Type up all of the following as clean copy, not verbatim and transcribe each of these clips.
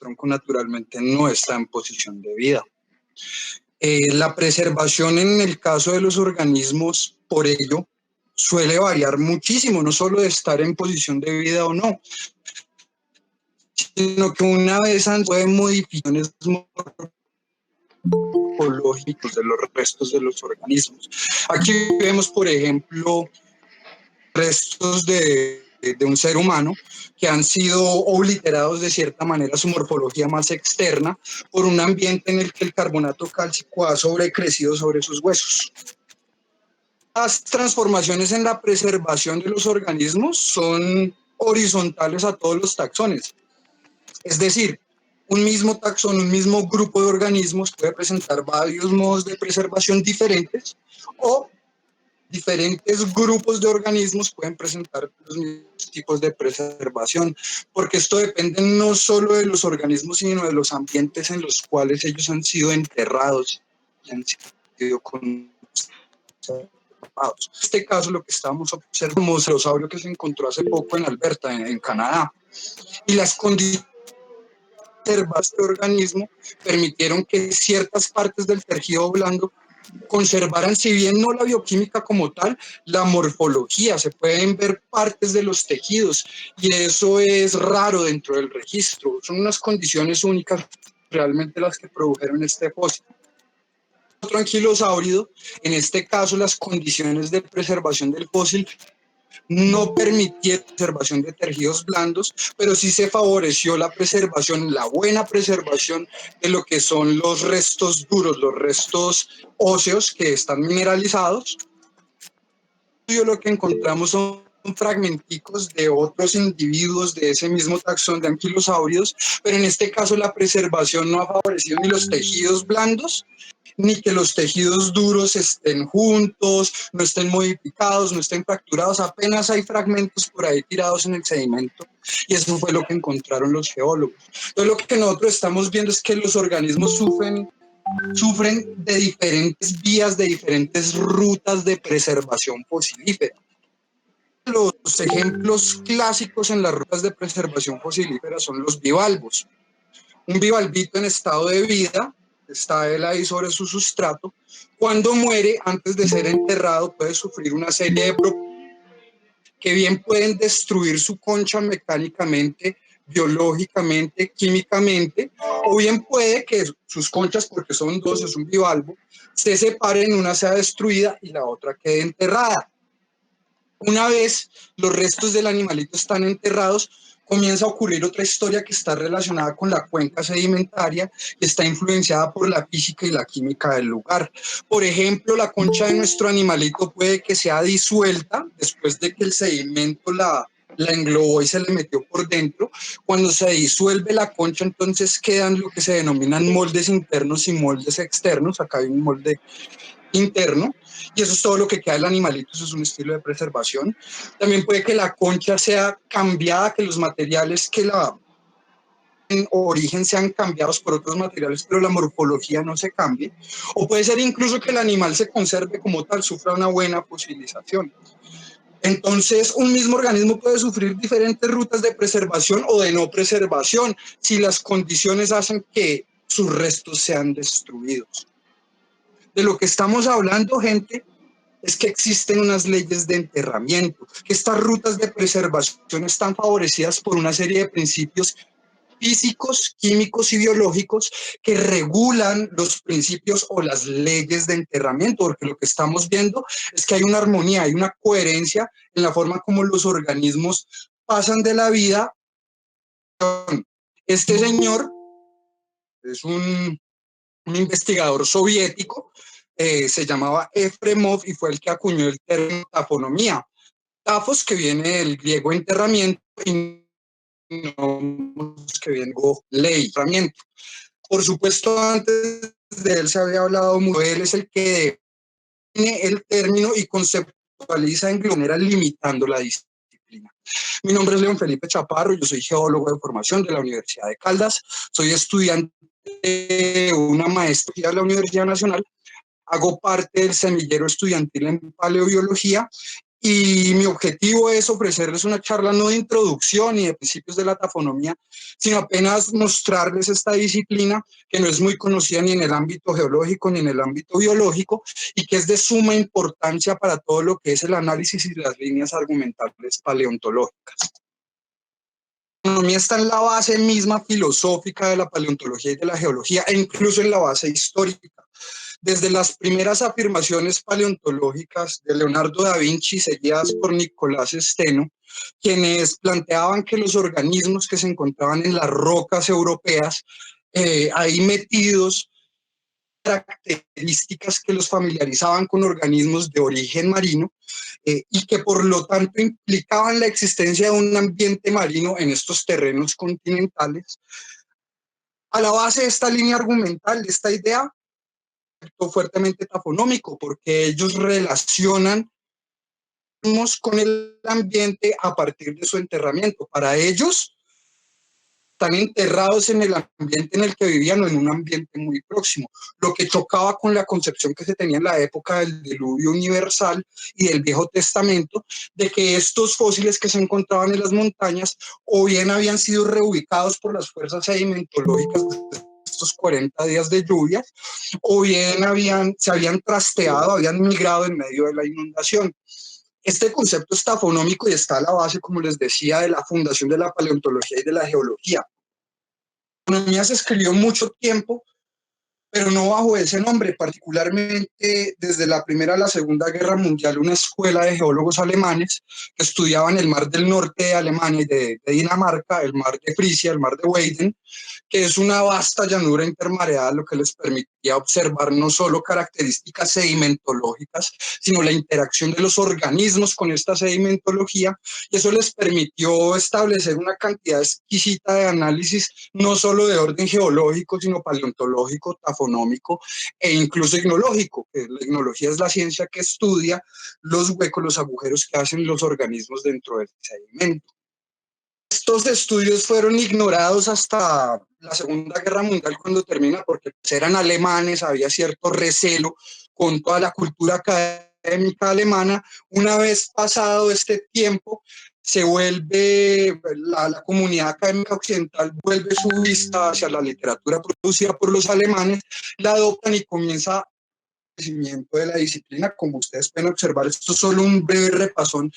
tronco naturalmente no está en posición de vida. La preservación en el caso de los organismos, por ello, suele variar muchísimo, no solo de estar en posición de vida o no, sino que una vez puede modificaciones morfológicas de los restos de los organismos. Aquí vemos, por ejemplo, restos de un ser humano que han sido obliterados de cierta manera su morfología más externa por un ambiente en el que el carbonato cálcico ha sobrecrecido sobre sus huesos. Las transformaciones en la preservación de los organismos son horizontales a todos los taxones. Es decir, un mismo taxón, un mismo grupo de organismos puede presentar varios modos de preservación diferentes o diferentes grupos de organismos pueden presentar los mismos tipos de preservación, porque esto depende no solo de los organismos, sino de los ambientes en los cuales ellos han sido enterrados y han sido conservados. En este caso, lo que estamos observando es un mosasauro que se encontró hace poco en Alberta, en Canadá, y las condiciones de este organismo permitieron que ciertas partes del tejido blando conservaran, si bien no la bioquímica como tal, la morfología. Se pueden ver partes de los tejidos y eso es raro dentro del registro. Son unas condiciones únicas realmente las que produjeron este fósil. Otro anquilosáurido, en este caso las condiciones de preservación del fósil no permitieron la preservación de tejidos blandos, pero sí se favoreció la preservación, la buena preservación de lo que son los restos duros, los restos óseos que están mineralizados. Lo que encontramos son fragmenticos de otros individuos de ese mismo taxón de anquilosáuridos, pero en este caso la preservación no ha favorecido ni los tejidos blandos ni que los tejidos duros estén juntos, no estén modificados, no estén fracturados, apenas hay fragmentos por ahí tirados en el sedimento y eso fue lo que encontraron los geólogos. Entonces lo que nosotros estamos viendo es que los organismos sufren de diferentes vías, de diferentes rutas de preservación fosilífera. Los ejemplos clásicos en las rutas de preservación fosilífera son los bivalvos. Un bivalvito en estado de vida está él ahí sobre su sustrato. Cuando muere, antes de ser enterrado, puede sufrir una serie de problemas que bien pueden destruir su concha mecánicamente, biológicamente, químicamente, o bien puede que sus conchas, porque son dos, es un bivalvo, se separen, una sea destruida y la otra quede enterrada. Una vez los restos del animalito están enterrados, comienza a ocurrir otra historia que está relacionada con la cuenca sedimentaria y está influenciada por la física y la química del lugar. Por ejemplo, la concha de nuestro animalito puede que sea disuelta después de que el sedimento la englobó y se le metió por dentro. Cuando se disuelve la concha, entonces quedan lo que se denominan moldes internos y moldes externos. Acá hay un molde interno, y eso es todo lo que queda del animalito. Eso es un estilo de preservación. También puede que la concha sea cambiada, que los materiales que la en origen sean cambiados por otros materiales, pero la morfología no se cambie. O puede ser incluso que el animal se conserve como tal, sufra una buena fosilización. Entonces, un mismo organismo puede sufrir diferentes rutas de preservación o de no preservación si las condiciones hacen que sus restos sean destruidos. De lo que estamos hablando, gente, es que existen unas leyes de enterramiento, que estas rutas de preservación están favorecidas por una serie de principios físicos, químicos y biológicos que regulan los principios o las leyes de enterramiento, porque lo que estamos viendo es que hay una armonía, hay una coherencia en la forma como los organismos pasan de la vida. Este señor es un investigador soviético, se llamaba Efremov y fue el que acuñó el término tafonomía. Tafos, que viene del griego enterramiento, y nomos, que viene de ley, enterramiento. Por supuesto, antes de él se había hablado mucho, él es el que define el término y conceptualiza en manera limitando la disciplina. Mi nombre es León Felipe Chaparro, yo soy geólogo de formación de la Universidad de Caldas, soy estudiante de una maestría de la Universidad Nacional, hago parte del semillero estudiantil en paleobiología Y mi objetivo es ofrecerles una charla no de introducción ni de principios de la tafonomía, sino apenas mostrarles esta disciplina que no es muy conocida ni en el ámbito geológico ni en el ámbito biológico y que es de suma importancia para todo lo que es el análisis y las líneas argumentales paleontológicas. La tafonomía está en la base misma filosófica de la paleontología y de la geología e incluso en la base histórica. Desde las primeras afirmaciones paleontológicas de Leonardo da Vinci, seguidas por Nicolás Steno, quienes planteaban que los organismos que se encontraban en las rocas europeas, ahí metidos, características que los familiarizaban con organismos de origen marino y que por lo tanto implicaban la existencia de un ambiente marino en estos terrenos continentales. A la base de esta línea argumental, de esta idea, fuertemente tafonómico, porque ellos relacionan con el ambiente a partir de su enterramiento. Para ellos, están enterrados en el ambiente en el que vivían o en un ambiente muy próximo, lo que chocaba con la concepción que se tenía en la época del diluvio universal y del Viejo Testamento, de que estos fósiles que se encontraban en las montañas o bien habían sido reubicados por las fuerzas sedimentológicas de estos 40 días de lluvias, o bien se habían trasteado, habían migrado en medio de la inundación. Este concepto es tafonómico y está a la base, como les decía, de la fundación de la paleontología y de la geología. La tafonomía se escribió mucho tiempo, pero no bajo ese nombre, particularmente desde la Primera a la Segunda Guerra Mundial, una escuela de geólogos alemanes que estudiaban el mar del norte de Alemania y de Dinamarca, el mar de Frisia, el mar de Weiden, que es una vasta llanura intermareal, lo que les permitía observar no solo características sedimentológicas, sino la interacción de los organismos con esta sedimentología, y eso les permitió establecer una cantidad exquisita de análisis, no solo de orden geológico, sino paleontológico, tafonómico e incluso ignológico, que la ignología es la ciencia que estudia los huecos, los agujeros que hacen los organismos dentro del sedimento. Estos estudios fueron ignorados hasta la Segunda Guerra Mundial cuando termina, porque eran alemanes, había cierto recelo con toda la cultura académica alemana. Una vez pasado este tiempo, se vuelve, la comunidad académica occidental vuelve su vista hacia la literatura producida por los alemanes, la adoptan y comienza el crecimiento de la disciplina. Como ustedes pueden observar, esto es solo un breve repasón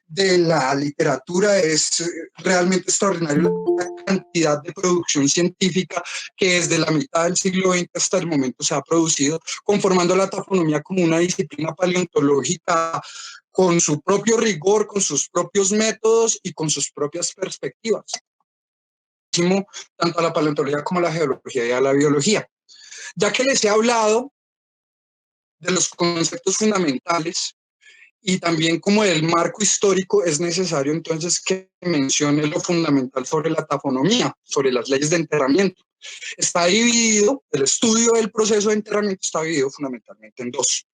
de la literatura. Es realmente extraordinario la cantidad de producción científica que desde la mitad del siglo XX hasta el momento se ha producido, conformando la tafonomía como una disciplina paleontológica con su propio rigor, con sus propios métodos y con sus propias perspectivas, tanto a la paleontología como a la geología y a la biología. Ya que les he hablado de los conceptos fundamentales y también como el marco histórico, es necesario entonces que mencione lo fundamental sobre la tafonomía, sobre las leyes de enterramiento. Está dividido, el estudio del proceso de enterramiento está dividido fundamentalmente en dos.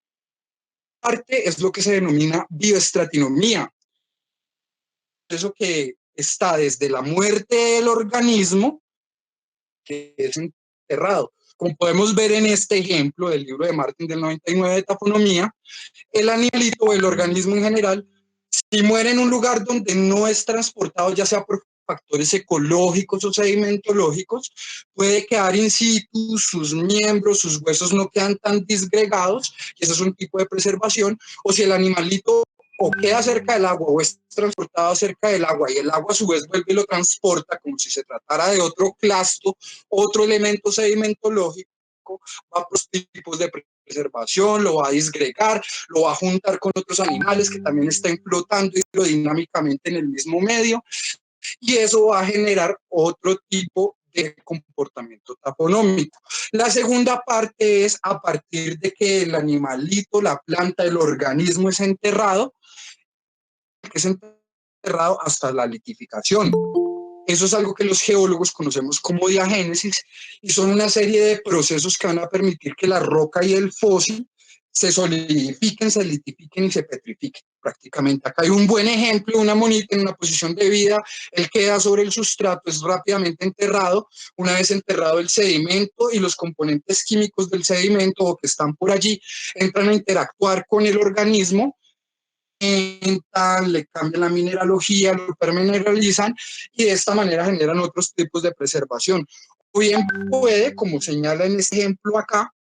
Parte es lo que se denomina bioestratinomía, eso que está desde la muerte del organismo, que es enterrado. Como podemos ver en este ejemplo del libro de Martin del 99 de tafonomía, el animalito o el organismo en general, si muere en un lugar donde no es transportado, ya sea por factores ecológicos o sedimentológicos, puede quedar in situ, sus miembros, sus huesos no quedan tan disgregados, y eso es un tipo de preservación. O si el animalito o queda cerca del agua o es transportado cerca del agua y el agua a su vez vuelve y lo transporta como si se tratara de otro clasto, otro elemento sedimentológico, va por tipos de preservación, lo va a disgregar, lo va a juntar con otros animales que también estén flotando hidrodinámicamente en el mismo medio, y eso va a generar otro tipo de comportamiento tafonómico. La segunda parte es a partir de que el animalito, la planta, el organismo es enterrado hasta la litificación. Eso es algo que los geólogos conocemos como diagénesis, y son una serie de procesos que van a permitir que la roca y el fósil se solidifiquen, se litifiquen y se petrifiquen prácticamente. Acá hay un buen ejemplo, una monita en una posición de vida, él queda sobre el sustrato, es rápidamente enterrado. Una vez enterrado el sedimento y los componentes químicos del sedimento o que están por allí entran a interactuar con el organismo le cambian la mineralogía, lo hipermineralizan y de esta manera generan otros tipos de preservación. O bien puede, como señala en este ejemplo acá,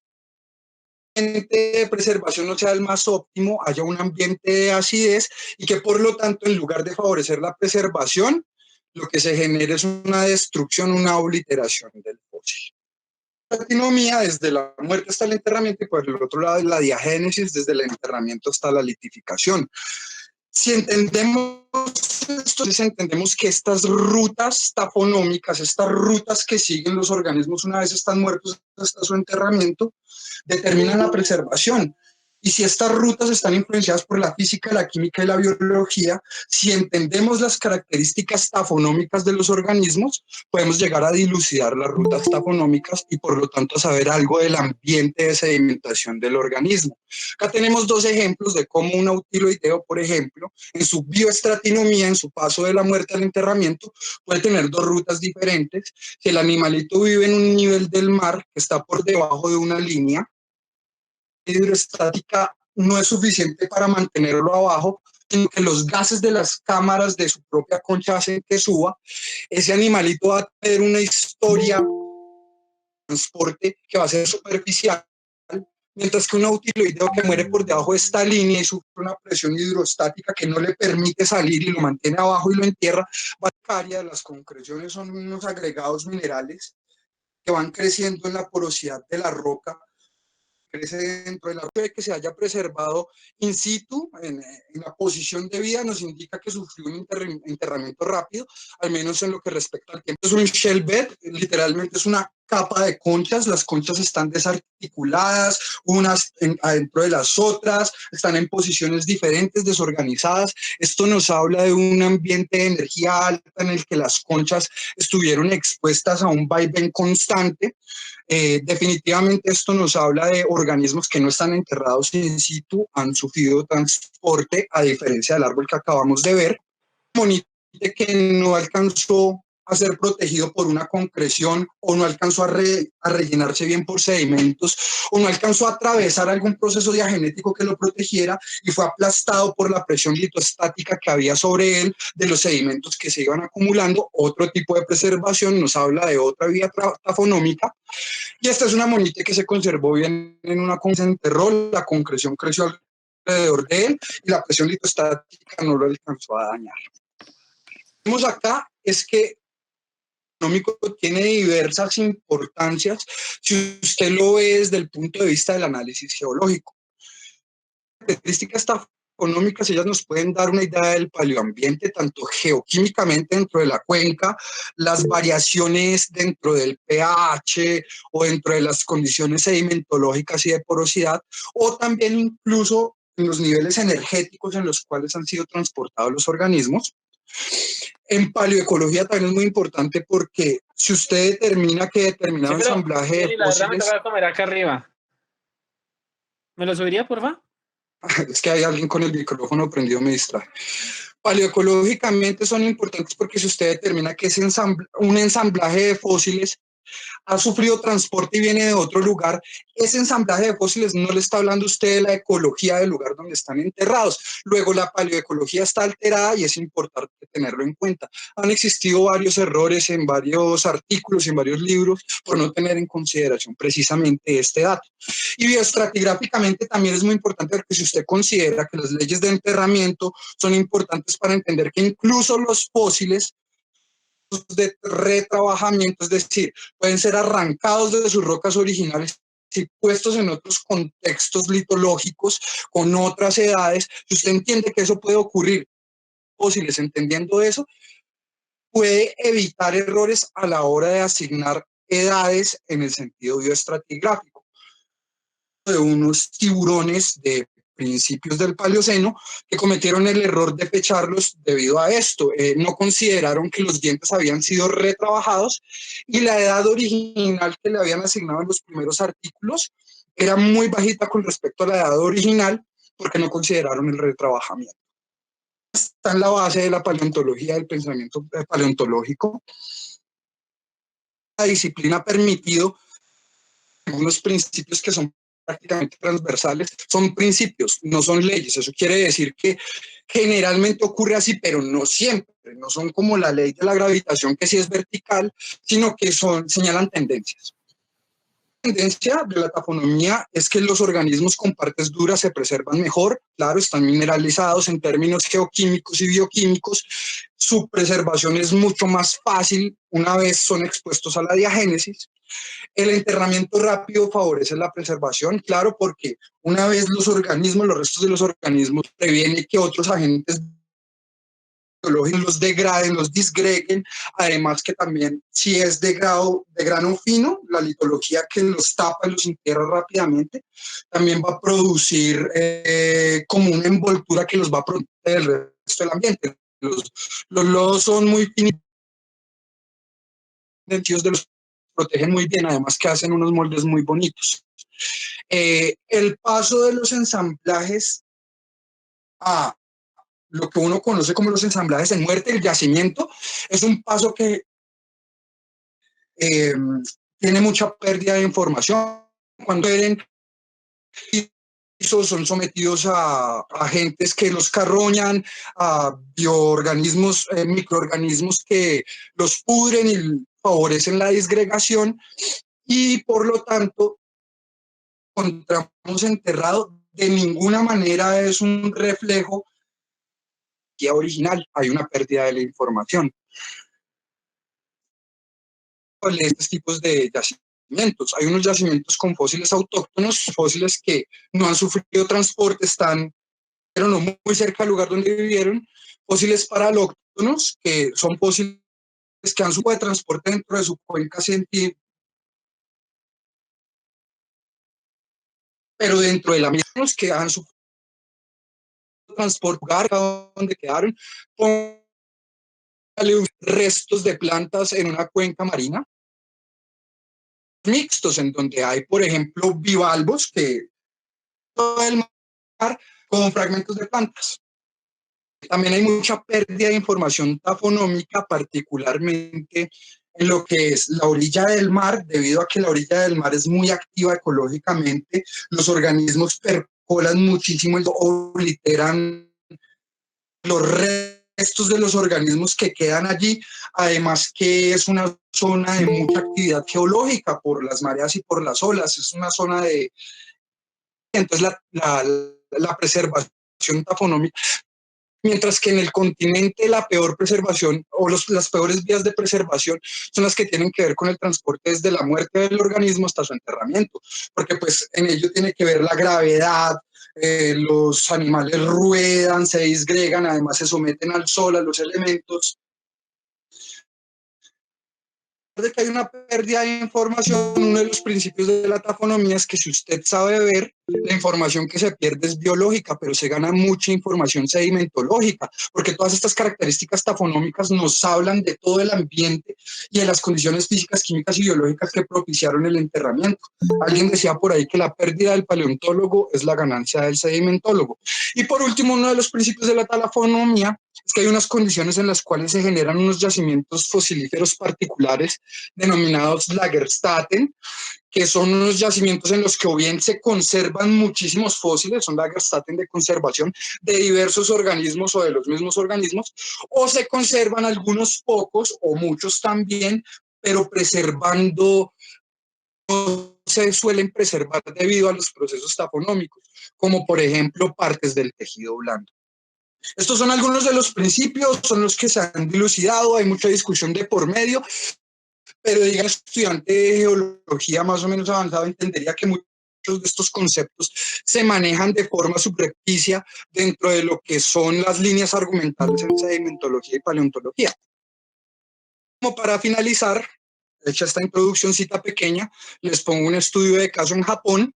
de preservación no sea el más óptimo, haya un ambiente de acidez y que por lo tanto en lugar de favorecer la preservación, lo que se genera es una destrucción, una obliteración del fósil. La taxonomía desde la muerte hasta el enterramiento y por el otro lado la diagénesis desde el enterramiento hasta la litificación. Si entendemos esto, entonces entendemos que estas rutas tafonómicas, estas rutas que siguen los organismos una vez están muertos hasta su enterramiento, determinan la preservación. Y si estas rutas están influenciadas por la física, la química y la biología, si entendemos las características tafonómicas de los organismos, podemos llegar a dilucidar las rutas tafonómicas y por lo tanto saber algo del ambiente de sedimentación del organismo. Acá tenemos dos ejemplos de cómo un autiloideo, por ejemplo, en su bioestratinomía, en su paso de la muerte al enterramiento, puede tener dos rutas diferentes. Si el animalito vive en un nivel del mar que está por debajo de una línea, hidroestática no es suficiente para mantenerlo abajo, sino que los gases de las cámaras de su propia concha hacen que suba. Ese animalito va a tener una historia de transporte que va a ser superficial, mientras que un autiloideo que muere por debajo de esta línea y sufre una presión hidrostática que no le permite salir y lo mantiene abajo y lo entierra, las concreciones son unos agregados minerales que van creciendo en la porosidad de la roca, crece dentro de la roca, que se haya preservado in situ, en la posición de vida, nos indica que sufrió un enterramiento rápido, al menos en lo que respecta al tiempo. Es un shell bed, literalmente es una capa de conchas, las conchas están desarticuladas, unas adentro de las otras, están en posiciones diferentes, desorganizadas. Esto nos habla de un ambiente de energía alta en el que las conchas estuvieron expuestas a un vaivén constante. Definitivamente esto nos habla de organismos que no están enterrados in situ, han sufrido transporte, a diferencia del árbol que acabamos de ver. Monite que no alcanzó a ser protegido por una concreción o no alcanzó a rellenarse bien por sedimentos o no alcanzó a atravesar algún proceso diagenético que lo protegiera y fue aplastado por la presión litostática que había sobre él de los sedimentos que se iban acumulando. Otro tipo de preservación nos habla de otra vía tafonómica. Y esta es una monite que se conservó bien en una se enterró, la concreción creció alrededor de él y la presión litostática no lo alcanzó a dañar. Lo que vemos acá es que económico tiene diversas importancias si usted lo ve desde el punto de vista del análisis geológico. Características tafonómicas, ellas nos pueden dar una idea del paleoambiente, tanto geoquímicamente dentro de la cuenca, las variaciones dentro del pH o dentro de las condiciones sedimentológicas y de porosidad, o también incluso en los niveles energéticos en los cuales han sido transportados los organismos. En paleoecología también es muy importante porque si usted determina que determinado ensamblaje de la verdad me fósiles... toca comer acá arriba. ¿Me lo subiría, porfa? Es que hay alguien con el micrófono prendido, me distrae. Paleoecológicamente son importantes porque si usted determina que es un ensamblaje de fósiles ha sufrido transporte y viene de otro lugar, ese ensamblaje de fósiles no le está hablando usted de la ecología del lugar donde están enterrados. Luego la paleoecología está alterada y es importante tenerlo en cuenta. Han existido varios errores en varios artículos, en varios libros, por no tener en consideración precisamente este dato. Y bioestratigráficamente también es muy importante porque si usted considera que las leyes de enterramiento son importantes para entender que incluso los fósiles de retrabajamiento, es decir, pueden ser arrancados de sus rocas originales y puestos en otros contextos litológicos con otras edades. Si usted entiende que eso puede ocurrir, fósiles, entendiendo eso, puede evitar errores a la hora de asignar edades en el sentido bioestratigráfico. De unos tiburones de principios del Paleoceno que cometieron el error de fecharlos debido a esto. No consideraron que los dientes habían sido retrabajados y la edad original que le habían asignado en los primeros artículos era muy bajita con respecto a la edad original porque no consideraron el retrabajamiento. Está en la base de la paleontología, del pensamiento paleontológico. La disciplina ha permitido algunos principios que son prácticamente transversales, son principios, no son leyes. Eso quiere decir que generalmente ocurre así, pero no siempre. No son como la ley de la gravitación, que sí es vertical, sino que señalan tendencias. La tendencia de la taxonomía es que los organismos con partes duras se preservan mejor, claro, están mineralizados en términos geoquímicos y bioquímicos, su preservación es mucho más fácil una vez son expuestos a la diagénesis. El enterramiento rápido favorece la preservación, claro, porque una vez los restos de los organismos, previene que otros agentes biológicos los degraden, los disgreguen, además que también si es de grano fino, la litología que los tapa y los entierra rápidamente, también va a producir como una envoltura que los va a proteger del resto del ambiente. Los lodos son muy finitos, de los protegen muy bien, además que hacen unos moldes muy bonitos. El paso de los ensamblajes a lo que uno conoce como los ensamblajes en muerte, el yacimiento, es un paso que tiene mucha pérdida de información. Cuando son sometidos a agentes que los carroñan, a bioorganismos, microorganismos que los pudren y favorecen la disgregación, y por lo tanto encontramos enterrado de ninguna manera es un reflejo original, hay una pérdida de la información. Estos tipos de yacimientos, hay unos yacimientos con fósiles autóctonos, fósiles que no han sufrido transporte, están pero no muy cerca del lugar donde vivieron, fósiles paralóctonos, que son fósiles que han sufrido de transporte dentro de su cuenca científica, pero dentro de la misma que han sufrido transporte donde quedaron, restos de plantas en una cuenca marina, mixtos, en donde hay, por ejemplo, bivalvos que todo el mar con fragmentos de plantas. También hay mucha pérdida de información tafonómica, particularmente en lo que es la orilla del mar, debido a que la orilla del mar es muy activa ecológicamente, los organismos percolan muchísimo, obliteran los restos de los organismos que quedan allí, además que es una zona de mucha actividad geológica por las mareas y por las olas, es una zona de... Entonces la preservación tafonómica, mientras que en el continente la peor preservación o las peores vías de preservación son las que tienen que ver con el transporte desde la muerte del organismo hasta su enterramiento, porque pues en ello tiene que ver la gravedad, los animales ruedan, se disgregan, además se someten al sol, a los elementos. De que hay una pérdida de información, uno de los principios de la tafonomía es que si usted sabe ver, la información que se pierde es biológica, pero se gana mucha información sedimentológica, porque todas estas características tafonómicas nos hablan de todo el ambiente y de las condiciones físicas, químicas y biológicas que propiciaron el enterramiento. Alguien decía por ahí que la pérdida del paleontólogo es la ganancia del sedimentólogo. Y por último, uno de los principios de la tafonomía es que hay unas condiciones en las cuales se generan unos yacimientos fosilíferos particulares denominados Lagerstätten, que son unos yacimientos en los que o bien se conservan muchísimos fósiles, son Lagerstätten de conservación de diversos organismos o de los mismos organismos, o se conservan algunos pocos o muchos también, pero preservando, no se suelen preservar debido a los procesos tafonómicos, como por ejemplo partes del tejido blando. Estos son algunos de los principios, son los que se han dilucidado, hay mucha discusión de por medio, pero diga, estudiante de geología más o menos avanzado entendería que muchos de estos conceptos se manejan de forma subrepticia dentro de lo que son las líneas argumentales en sedimentología y paleontología. Como para finalizar, hecha esta introduccióncita pequeña, les pongo un estudio de caso en Japón,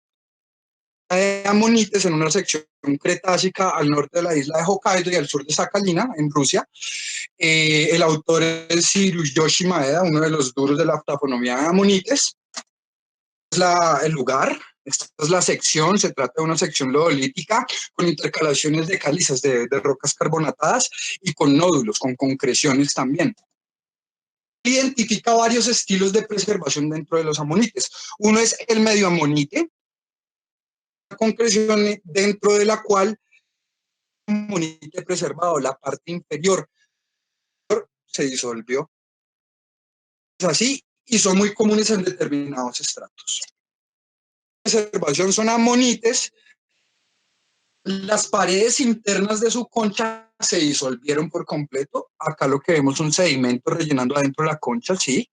de amonites en una sección cretácica al norte de la isla de Hokkaido y al sur de Sakhalina, en Rusia. El autor es Tsuyoshi Maeda, uno de los duros de la tafonomía de amonites. Es el lugar, esta es la sección, se trata de una sección lodolítica con intercalaciones de calizas de rocas carbonatadas y con nódulos, con concreciones también. Identifica varios estilos de preservación dentro de los amonites. Uno es el medio amonite, concreción dentro de la cual el amonite preservado, la parte inferior, se disolvió. Es así, y son muy comunes en determinados estratos. La preservación son amonites. Las paredes internas de su concha se disolvieron por completo. Acá lo que vemos es un sedimento rellenando adentro de la concha, sí.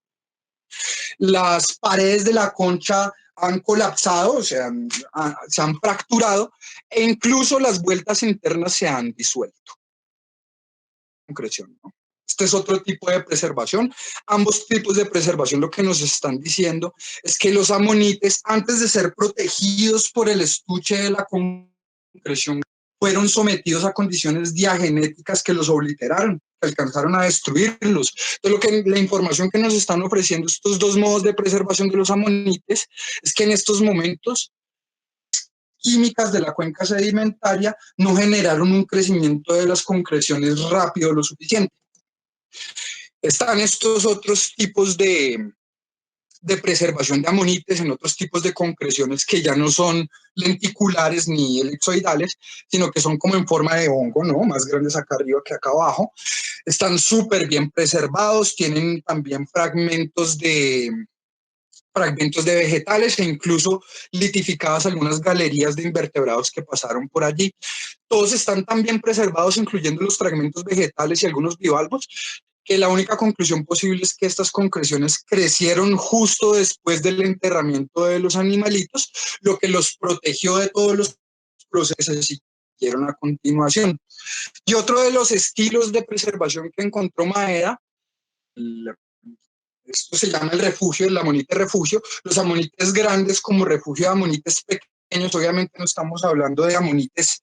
Las paredes de la concha han colapsado, o sea, se han fracturado, e incluso las vueltas internas se han disuelto. Concreción, ¿no? Este es otro tipo de preservación. Ambos tipos de preservación lo que nos están diciendo es que los amonites, antes de ser protegidos por el estuche de la concreción, fueron sometidos a condiciones diagenéticas que los obliteraron, que alcanzaron a destruirlos. Entonces, la información que nos están ofreciendo estos dos modos de preservación de los amonites es que en estos momentos químicas de la cuenca sedimentaria no generaron un crecimiento de las concreciones rápido lo suficiente. Están estos otros tipos de preservación de amonites en otros tipos de concreciones que ya no son lenticulares ni elipsoidales, sino que son como en forma de hongo, ¿no? Más grandes acá arriba que acá abajo. Están súper bien preservados, tienen también fragmentos de vegetales e incluso litificadas algunas galerías de invertebrados que pasaron por allí. Todos están tan bien preservados, incluyendo los fragmentos vegetales y algunos bivalvos, que la única conclusión posible es que estas concreciones crecieron justo después del enterramiento de los animalitos, lo que los protegió de todos los procesos que siguieron a continuación. Y otro de los estilos de preservación que encontró Maeda, esto se llama el refugio, el amonite refugio. Los amonites grandes como refugio de amonites pequeños, obviamente no estamos hablando de amonites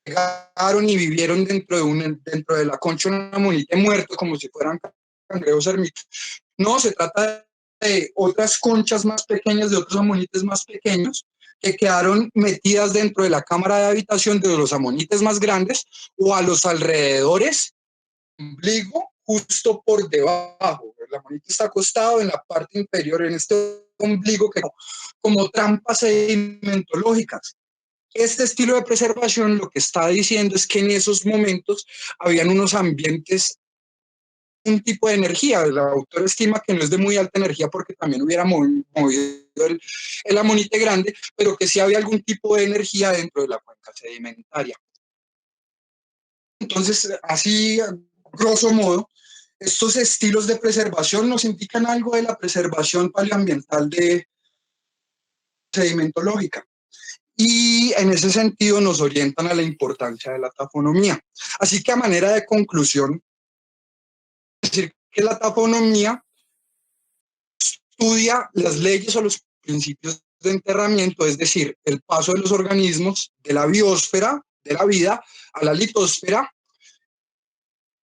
que llegaron y vivieron dentro de la concha de un amonite muerto como si fueran cangrejos ermitas. No, se trata de otras conchas más pequeñas, de otros amonites más pequeños que quedaron metidas dentro de la cámara de habitación de los amonites más grandes o a los alrededores ombligo justo por debajo. El amonite está acostado en la parte inferior, en este ombligo, que como trampas sedimentológicas. Este estilo de preservación lo que está diciendo es que en esos momentos habían unos ambientes, un tipo de energía. El autor estima que no es de muy alta energía porque también hubiera movido el amonite grande, pero que sí había algún tipo de energía dentro de la cuenca sedimentaria. Entonces, así, grosso modo, estos estilos de preservación nos indican algo de la preservación paleoambiental de sedimentológica. Y en ese sentido nos orientan a la importancia de la tafonomía. Así que a manera de conclusión, decir que la tafonomía estudia las leyes o los principios de enterramiento, es decir, el paso de los organismos de la biosfera, de la vida, a la litosfera. La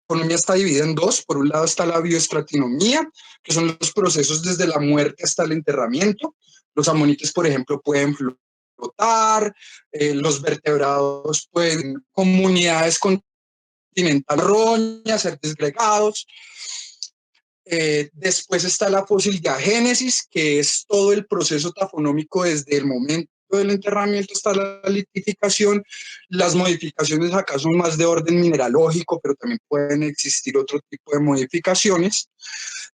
tafonomía está dividida en dos. Por un lado está la bioestratinomía, que son los procesos desde la muerte hasta el enterramiento. Los amonites, por ejemplo, pueden flotar, los vertebrados pueden, comunidades continentales, roñas, ser desgregados. Después está la fosildiagénesis, que es todo el proceso tafonómico desde el momento del enterramiento hasta la litificación. Las modificaciones acá son más de orden mineralógico, pero también pueden existir otro tipo de modificaciones.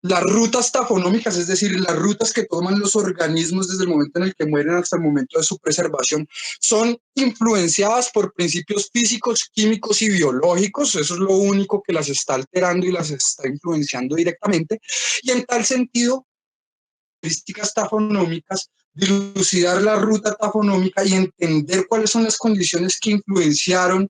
Las rutas tafonómicas, es decir, las rutas que toman los organismos desde el momento en el que mueren hasta el momento de su preservación, son influenciadas por principios físicos, químicos y biológicos. Eso es lo único que las está alterando y las está influenciando directamente. Y en tal sentido, características tafonómicas, dilucidar la ruta tafonómica y entender cuáles son las condiciones que influenciaron la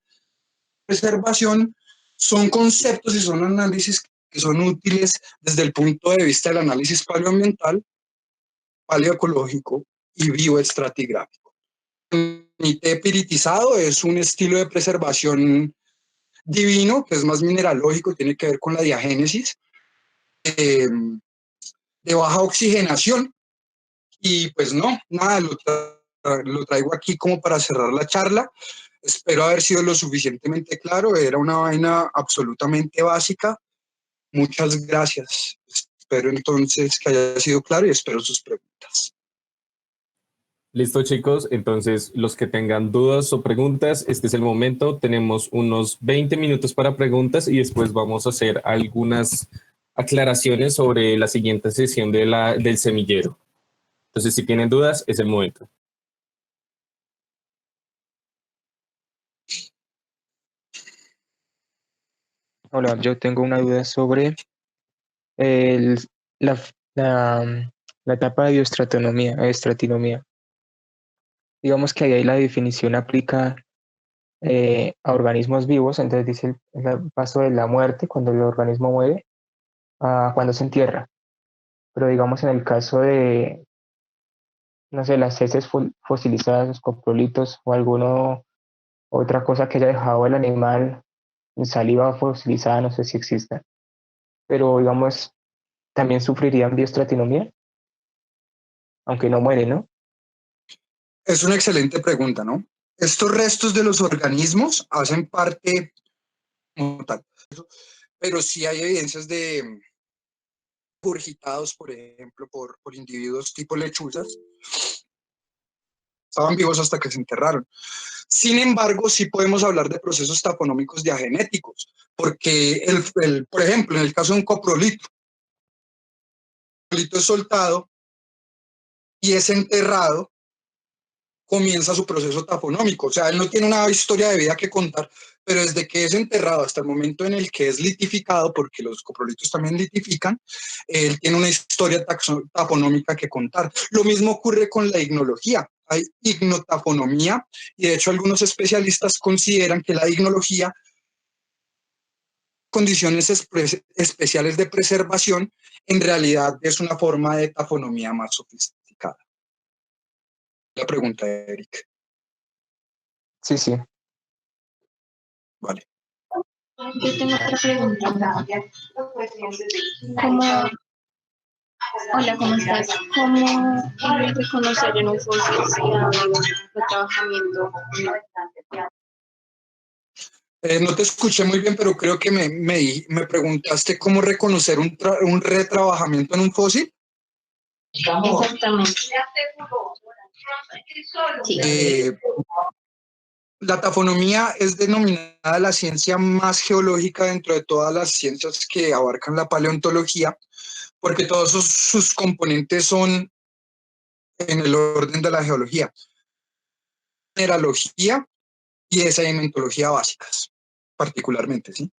preservación, son conceptos y son análisis que son útiles desde el punto de vista del análisis paleoambiental, paleoecológico y bioestratigráfico. El amonite piritizado es un estilo de preservación divino, que es más mineralógico, tiene que ver con la diagénesis, de baja oxigenación. Y pues no, nada, lo traigo aquí como para cerrar la charla. Espero haber sido lo suficientemente claro. Era una vaina absolutamente básica. Muchas gracias. Espero entonces que haya sido claro y espero sus preguntas. Listo, chicos. Entonces, los que tengan dudas o preguntas, este es el momento. Tenemos unos 20 minutos para preguntas y después vamos a hacer algunas aclaraciones sobre la siguiente sesión del semillero. Entonces, si tienen dudas, es el momento. Hola, yo tengo una duda sobre el- la, la etapa de estratinomía. Digamos que ahí la definición aplica a organismos vivos, entonces dice el paso de la muerte, cuando el organismo muere, a cuando se entierra. Pero digamos en el caso de, no sé, las heces fosilizadas, los coprolitos o alguna otra cosa que haya dejado el animal, saliva fosilizada, no sé si exista, pero digamos, también sufrirían bioestratinomía, aunque no muere, ¿no? Es una excelente pregunta, ¿no? Estos restos de los organismos hacen parte como tal, pero sí hay evidencias de regurgitados, por ejemplo, por individuos tipo lechuzas, estaban vivos hasta que se enterraron. Sin embargo, sí podemos hablar de procesos taponómicos diagenéticos, porque, por ejemplo, en el caso de un coprolito, el coprolito es soltado y es enterrado, comienza su proceso taponómico. O sea, él no tiene una historia de vida que contar, pero desde que es enterrado hasta el momento en el que es litificado, porque los coprolitos también litifican, él tiene una historia taponómica que contar. Lo mismo ocurre con la ignología. Hay ignotafonomía y de hecho algunos especialistas consideran que la ignología, condiciones especiales de preservación, en realidad es una forma de tafonomía más sofisticada. La pregunta, Eric. Sí, sí. Vale. Yo tengo otra pregunta. ¿Cómo, hola, ¿cómo estás? ¿Cómo reconocer en un fósil si ha habido retrabajamiento? No te escuché muy bien, pero creo que me preguntaste cómo reconocer un retrabajamiento en un fósil. Exactamente. Sí. La tafonomía es denominada la ciencia más geológica dentro de todas las ciencias que abarcan la paleontología, porque todos sus componentes son en el orden de la geología, mineralogía y de sedimentología básicas, particularmente, ¿sí?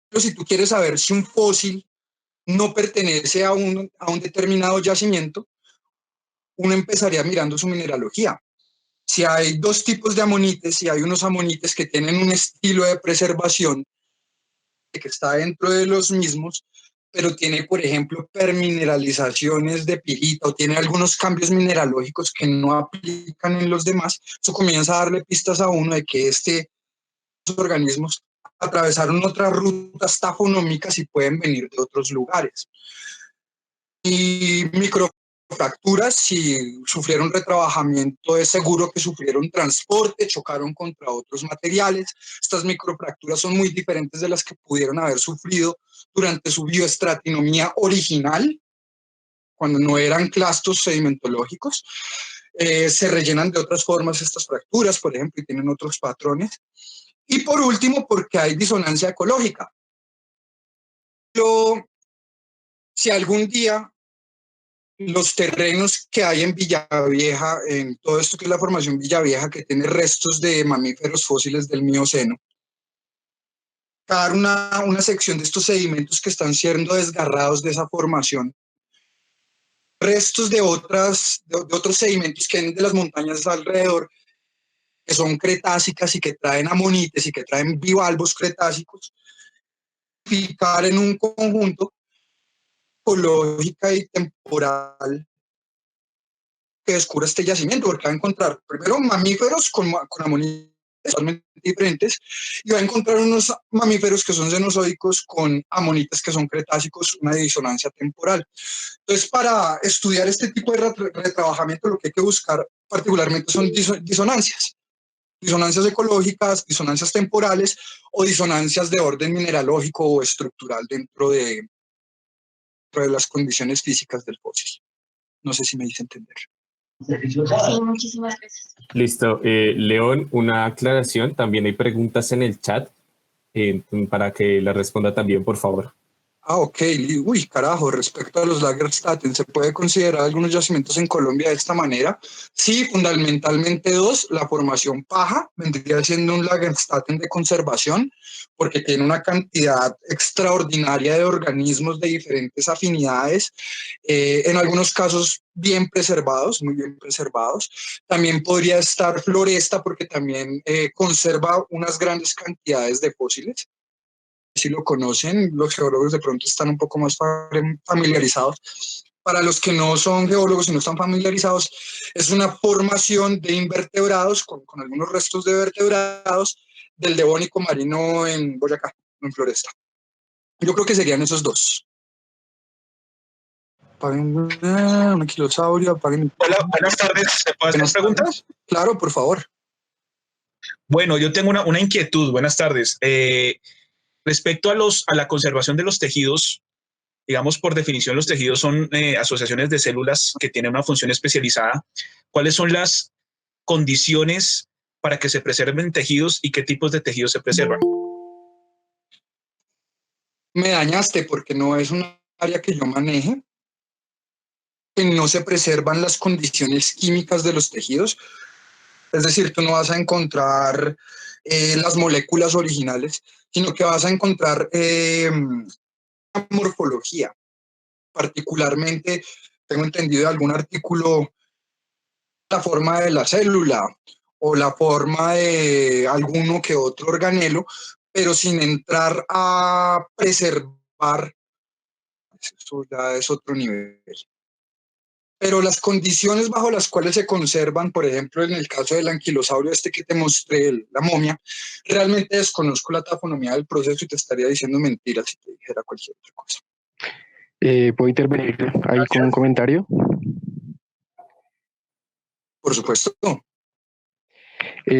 Pero si tú quieres saber si un fósil no pertenece a un determinado yacimiento, uno empezaría mirando su mineralogía. Si hay dos tipos de amonites, si hay unos amonites que tienen un estilo de preservación que está dentro de los mismos, pero tiene, por ejemplo, permineralizaciones de pirita o tiene algunos cambios mineralógicos que no aplican en los demás, eso comienza a darle pistas a uno de que estos organismos atravesaron otras rutas tafonómicas y pueden venir de otros lugares. Y microfracturas, si sufrieron retrabajamiento, es seguro que sufrieron transporte, chocaron contra otros materiales. Estas microfracturas son muy diferentes de las que pudieron haber sufrido durante su bioestratinomía original, cuando no eran clastos sedimentológicos. Se rellenan de otras formas estas fracturas, por ejemplo, y tienen otros patrones. Y por último, porque hay disonancia ecológica. Si algún día los terrenos que hay en Villavieja, en todo esto que es la formación Villavieja, que tiene restos de mamíferos fósiles del Mioceno, dar una sección de estos sedimentos que están siendo desgarrados de esa formación, restos de otros sedimentos que vienen de las montañas alrededor, que son cretácicas y que traen amonites y que traen bivalvos cretácicos, fijar en un conjunto ecológica y temporal que descubra este yacimiento, porque va a encontrar primero mamíferos con amonites totalmente diferentes y va a encontrar unos mamíferos que son cenozoicos con amonites que son cretácicos, una disonancia temporal. Entonces, para estudiar este tipo de retrabajamiento, lo que hay que buscar particularmente son disonancias. Disonancias ecológicas, disonancias temporales o disonancias de orden mineralógico o estructural dentro de las condiciones físicas del fósil. No sé si me hice entender. Sí, muchísimas gracias. Listo. León, una aclaración. También hay preguntas en el chat para que la responda también, por favor. Ok. Uy, carajo, respecto a los Lagerstätten, ¿se puede considerar algunos yacimientos en Colombia de esta manera? Sí, fundamentalmente dos. La formación paja vendría siendo un Lagerstätten de conservación, porque tiene una cantidad extraordinaria de organismos de diferentes afinidades, en algunos casos bien preservados, muy bien preservados. También podría estar Floresta, porque también conserva unas grandes cantidades de fósiles. Si lo conocen, los geólogos de pronto están un poco más familiarizados. Para los que no son geólogos y no están familiarizados, es una formación de invertebrados con algunos restos de vertebrados del Devónico marino en Boyacá, en Floresta. Yo creo que serían esos dos. Paguen un anquilosaurio, paguen... Hola, buenas tardes. ¿Se puede hacer preguntas? Claro, por favor. Bueno, yo tengo una inquietud. Buenas tardes. Respecto a la conservación de los tejidos, digamos, por definición, los tejidos son asociaciones de células que tienen una función especializada. ¿Cuáles son las condiciones para que se preserven tejidos y qué tipos de tejidos se preservan? Me dañaste porque no es un área que yo maneje, que no se preservan las condiciones químicas de los tejidos. Es decir, tú no vas a encontrar las moléculas originales, sino que vas a encontrar una morfología. Particularmente, tengo entendido de algún artículo, la forma de la célula o la forma de alguno que otro organelo, pero sin entrar a preservar. Eso ya es otro nivel. Pero las condiciones bajo las cuales se conservan, por ejemplo, en el caso del anquilosaurio este que te mostré, la momia, realmente desconozco la taxonomía del proceso y te estaría diciendo mentiras si te dijera cualquier otra cosa. ¿Puedo intervenir ahí con un comentario? Por supuesto.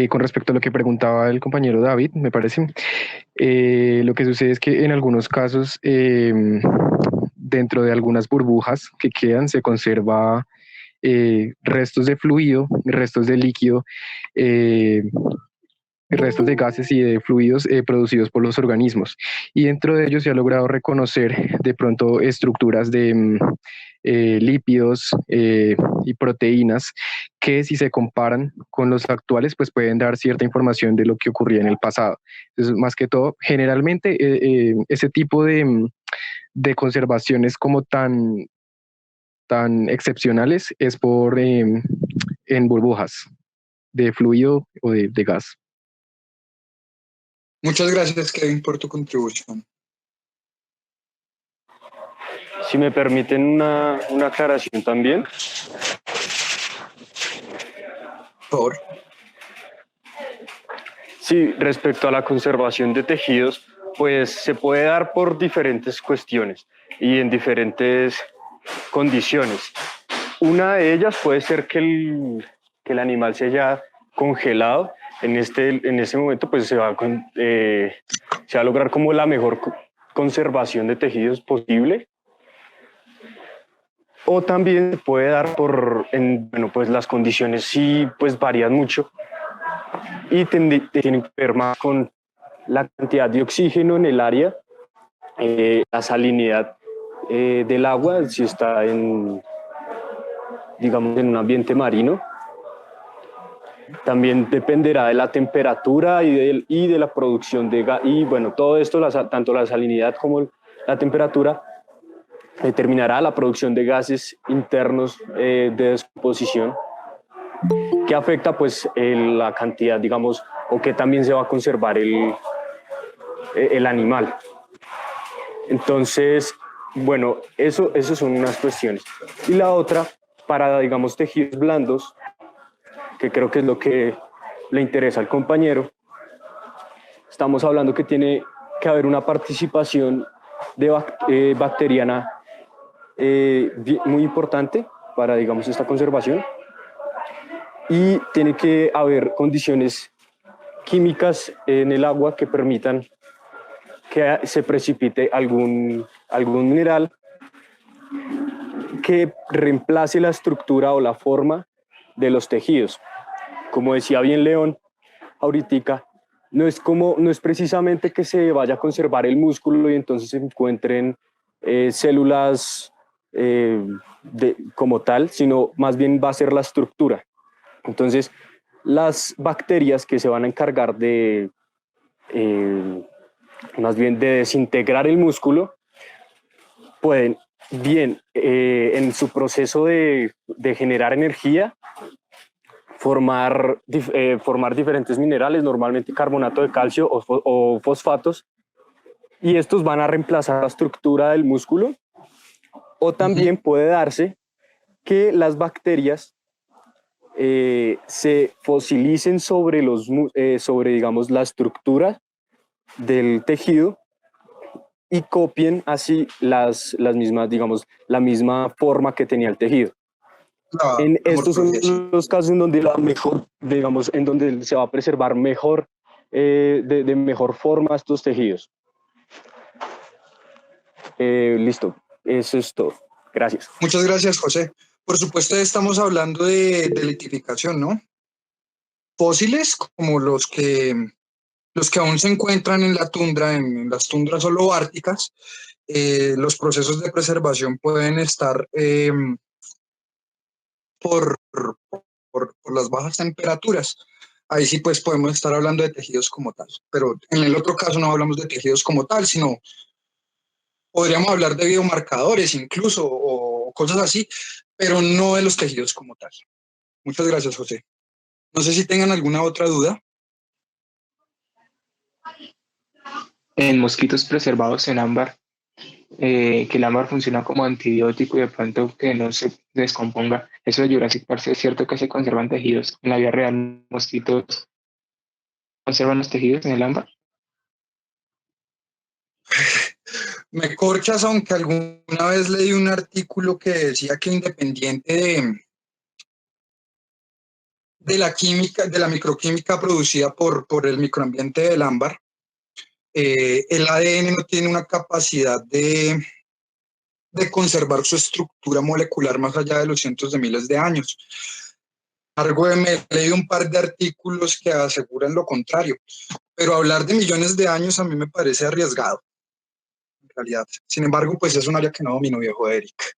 Con respecto a lo que preguntaba el compañero David, me parece, lo que sucede es que en algunos casos, dentro de algunas burbujas que quedan, se conserva restos de fluido, restos de líquido, restos de gases y de fluidos producidos por los organismos. Y dentro de ellos se ha logrado reconocer de pronto estructuras de lípidos y proteínas que, si se comparan con los actuales, pues pueden dar cierta información de lo que ocurría en el pasado. Entonces, más que todo, generalmente ese tipo de conservaciones como tan excepcionales es en burbujas de fluido o de gas. Muchas gracias, Kevin, por tu contribución. Si me permiten una aclaración también. Por favor. Sí, respecto a la conservación de tejidos, pues se puede dar por diferentes cuestiones y en diferentes condiciones. Una de ellas puede ser que el animal se haya congelado. En ese momento pues se va a lograr como la mejor conservación de tejidos posible. O también se puede dar pues las condiciones sí pues varían mucho y tienen que ver más con la cantidad de oxígeno en el área, la salinidad del agua, si está digamos, en un ambiente marino. También dependerá de la temperatura y de la producción de gas. Y bueno, todo esto, tanto la salinidad como la temperatura, determinará la producción de gases internos de descomposición, que afecta pues la cantidad, digamos, o que también se va a conservar el animal. Entonces, bueno, eso son unas cuestiones. Y la otra, para, digamos, tejidos blandos, que creo que es lo que le interesa al compañero, estamos hablando que tiene que haber una participación bacteriana muy importante para, digamos, esta conservación, y tiene que haber condiciones químicas en el agua que permitan que se precipite algún mineral que reemplace la estructura o la forma de los tejidos. Como decía bien León ahorita, no es precisamente que se vaya a conservar el músculo y entonces se encuentren células como tal, sino más bien va a ser la estructura. Entonces, las bacterias que se van a encargar de más bien de desintegrar el músculo pueden bien en su proceso de generar energía formar diferentes minerales, normalmente carbonato de calcio o fosfatos, y estos van a reemplazar la estructura del músculo. O también puede darse que las bacterias se fosilicen sobre digamos, la estructura del tejido y copien así las mismas, digamos, la misma forma que tenía el tejido. Estos son los casos en donde digamos, en donde se va a preservar mejor, de mejor forma estos tejidos. Listo, eso es todo. Gracias. Muchas gracias, José. Por supuesto, estamos hablando de litificación, ¿no? Fósiles, como los que aún se encuentran en la tundra, en las tundras holobárticas, los procesos de preservación pueden estar por las bajas temperaturas. Ahí sí pues podemos estar hablando de tejidos como tal, pero en el otro caso no hablamos de tejidos como tal, sino podríamos hablar de biomarcadores incluso o cosas así, pero no de los tejidos como tal. Muchas gracias, José. No sé si tengan alguna otra duda. En mosquitos preservados en ámbar, que el ámbar funciona como antibiótico y de pronto que no se descomponga. Eso de Jurassic Park es cierto que se conservan tejidos. En la vida real, mosquitos conservan los tejidos en el ámbar. Me corchas, aunque alguna vez leí un artículo que decía que independiente de la química, de la microquímica producida por el microambiente del ámbar, el ADN no tiene una capacidad de conservar su estructura molecular más allá de los cientos de miles de años. Me leí un par de artículos que aseguran lo contrario, pero hablar de millones de años a mí me parece arriesgado, en realidad. Sin embargo, pues es un área que no domino, viejo Eric.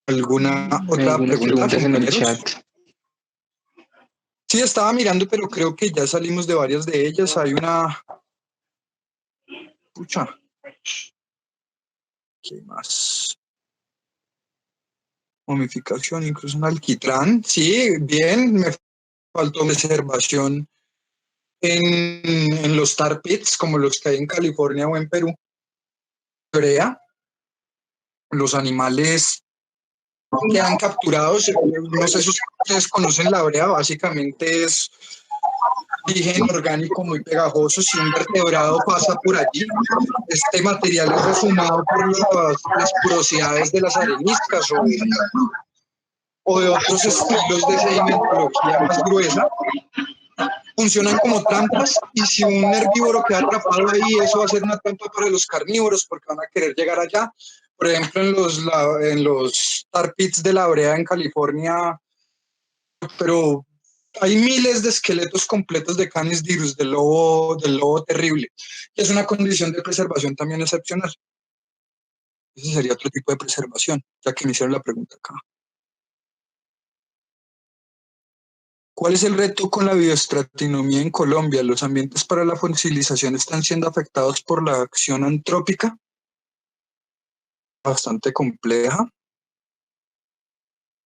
¿Alguna otra pregunta en el chat? Sí, estaba mirando, pero creo que ya salimos de varias de ellas. Hay una... Pucha. ¿Qué más? Momificación, incluso un alquitrán. Sí, bien. Me faltó observación en los tar pits, como los que hay en California o en Perú. Brea. Los animales quedan capturados. No sé si ustedes conocen la brea, básicamente es origen orgánico muy pegajoso. Si un vertebrado pasa por allí, este material es resumado por las porosidades de las areniscas o de otros estilos de sedimentología más gruesa. Funcionan como trampas y si un herbívoro queda atrapado ahí, eso va a ser una trampa para los carnívoros porque van a querer llegar allá. Por ejemplo, en los tar pits de la brea en California, pero hay miles de esqueletos completos de canis dirus, del lobo terrible, que es una condición de preservación también excepcional. Ese sería otro tipo de preservación, ya que me hicieron la pregunta acá. ¿Cuál es el reto con la bioestratinomía en Colombia? ¿Los ambientes para la fosilización están siendo afectados por la acción antrópica? Bastante compleja.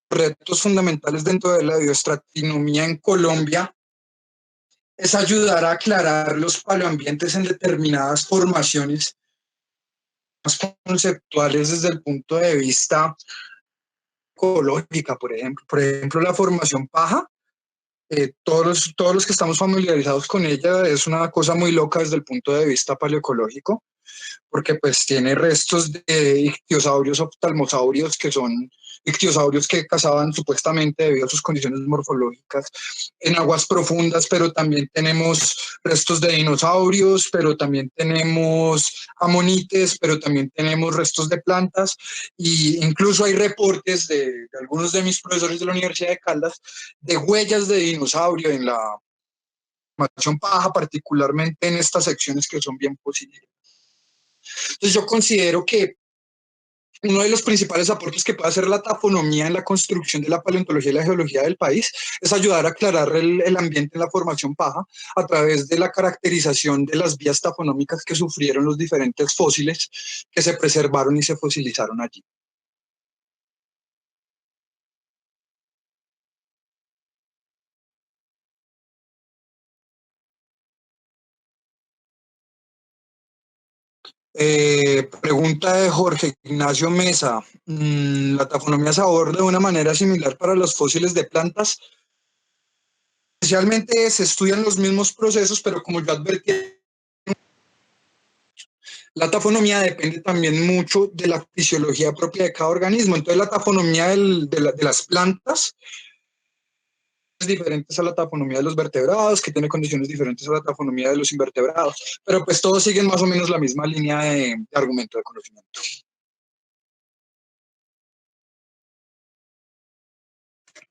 Retos fundamentales dentro de la bioestratinomía en Colombia es ayudar a aclarar los paleoambientes en determinadas formaciones más conceptuales desde el punto de vista ecológica, por ejemplo. Por ejemplo, la formación paja. Todos los que estamos familiarizados con ella es una cosa muy loca desde el punto de vista paleoecológico. porque pues tiene restos de ictiosaurios oftalmosaurios, que son ictiosaurios que cazaban supuestamente debido a sus condiciones morfológicas en aguas profundas, pero también tenemos restos de dinosaurios, pero también tenemos amonites, pero también tenemos restos de plantas, y incluso hay reportes de algunos de mis profesores de la Universidad de Caldas de huellas de dinosaurio en la formación paja, particularmente en estas secciones que son bien positivas. Entonces yo considero que uno de los principales aportes que puede hacer la tafonomía en la construcción de la paleontología y la geología del país es ayudar a aclarar el ambiente en la formación paja a través de la caracterización de las vías tafonómicas que sufrieron los diferentes fósiles que se preservaron y se fosilizaron allí. Pregunta de Jorge Ignacio Mesa. ¿La tafonomía se aborda de una manera similar para los fósiles de plantas? Especialmente se estudian los mismos procesos, pero como yo advertí, la tafonomía depende también mucho de la fisiología propia de cada organismo. Entonces la tafonomía de las plantas es diferente a la tafonomía de los vertebrados, que tiene condiciones diferentes a la tafonomía de los invertebrados, pero pues todos siguen más o menos la misma línea de argumento de conocimiento.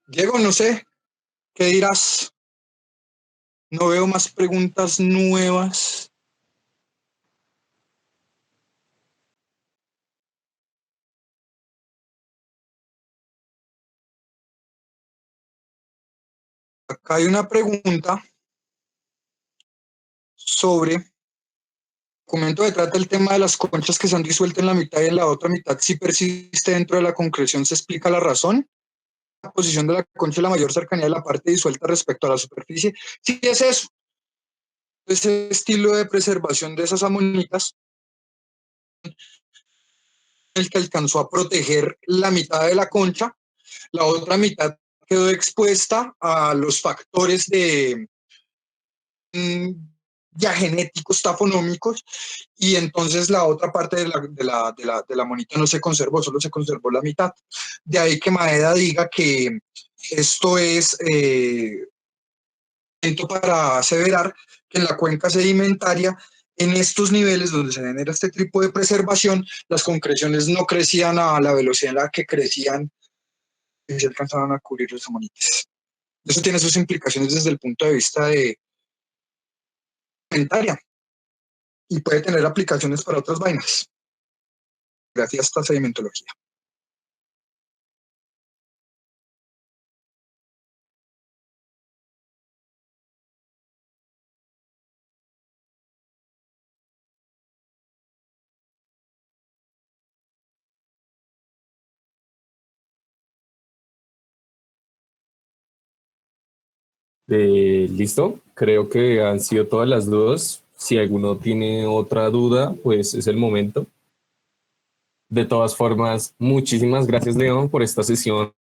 Diego, no sé, ¿qué dirás? No veo más preguntas nuevas. Acá hay una pregunta sobre el documento que trata el tema de las conchas que se han disuelto en la mitad y en la otra mitad. Si persiste dentro de la concreción, ¿se explica la razón? La posición de la concha y la mayor cercanía de la parte disuelta respecto a la superficie. Sí, es eso. Ese estilo de preservación de esas amonitas, el que alcanzó a proteger la mitad de la concha, la otra mitad quedó expuesta a los factores ya genéticos, tafonómicos, y entonces la otra parte de la monita no se conservó, solo se conservó la mitad. De ahí que Maeda diga que esto es para aseverar que en la cuenca sedimentaria, en estos niveles donde se genera este tipo de preservación, las concreciones no crecían a la velocidad en la que crecían y se alcanzaban a cubrir los amonites. Eso tiene sus implicaciones desde el punto de vista de sedimentaria y puede tener aplicaciones para otras vainas, gracias a esta sedimentología. Listo, creo que han sido todas las dudas. Si alguno tiene otra duda, pues es el momento. De todas formas, muchísimas gracias, León, por esta sesión.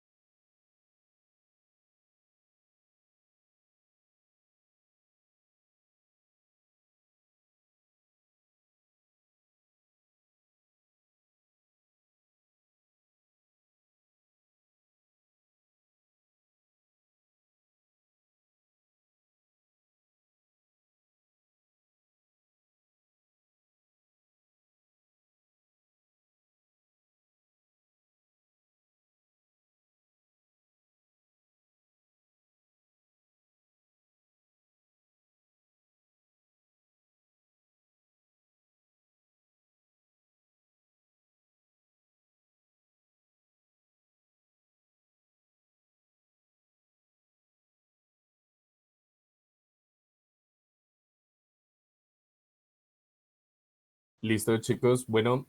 Listo, chicos. Bueno,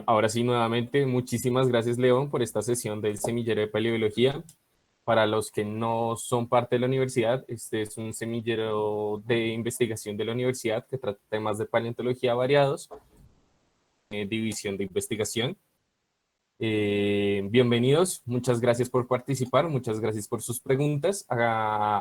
ahora sí, nuevamente, muchísimas gracias, León, por esta sesión del Semillero de Paleobiología. Para los que no son parte de la universidad, este es un semillero de investigación de la universidad que trata temas de paleontología variados, división de investigación. Bienvenidos, muchas gracias por participar, muchas gracias por sus preguntas.